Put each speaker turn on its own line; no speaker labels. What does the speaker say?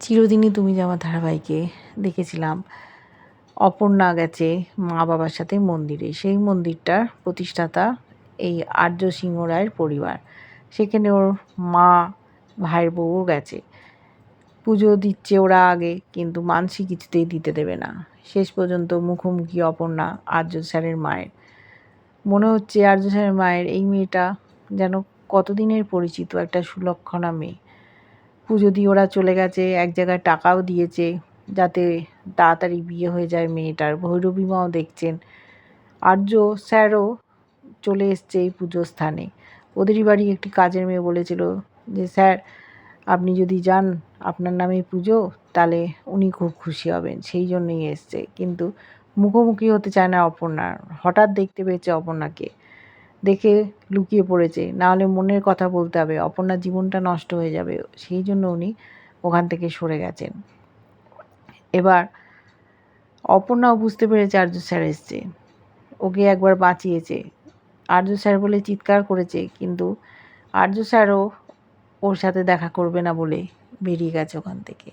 চিরদিনই তুমি যে আমার ধারাবাহিকে দেখেছিলাম অপর্ণা গেছে মা বাবার সাথে মন্দিরে। সেই মন্দিরটার প্রতিষ্ঠাতা এই আর্য সিংহ রায়ের পরিবার। সেখানে ওর মা, ভাইয়ের বউও গেছে। পুজো দিচ্ছে ওরা আগে, কিন্তু মানসি কিছুতেই দিতে দেবে না। শেষ পর্যন্ত মুখোমুখি অপর্ণা আর্য স্যারের মায়ের। মনে হচ্ছে আর্য স্যারের মায়ের এই মেয়েটা যেন কতদিনের পরিচিত একটা সুলক্ষণা মেয়ে। পুজো দিয়ে ওরা চলে গেছে, এক জায়গায় টাকাও দিয়েছে যাতে তাড়াতাড়ি বিয়ে হয়ে যায় মেয়েটার। ভৈরবী মাও দেখছেন। আর্য স্যারও চলে এসছে এই পুজোর স্থানে। ওদেরই বাড়ি একটি কাজের মেয়ে বলেছিল যে স্যার আপনি যদি যান, আপনার নামে পুজো, তাহলে উনি খুব খুশি হবেন, সেই জন্যই এসছে। কিন্তু মুখোমুখি হতে চায় না অপর্ণার। হঠাৎ দেখতে পেয়েছে অপর্ণাকে, দেখে লুকিয়ে পড়েছে, নাহলে মনের কথা বলতে হবে, অপর্ণার জীবনটা নষ্ট হয়ে যাবে। সেই জন্য উনি ওখান থেকে সরে গেছেন। এবার অপর্ণাও বুঝতে পেরেছে আর্য স্যার এসছে, ওকে একবার বাঁচিয়েছে। আর্য স্যার বলে চিৎকার করেছে, কিন্তু আর্য স্যারও ওর সাথে দেখা করবে না বলে বেরিয়ে গেছে ওখান থেকে।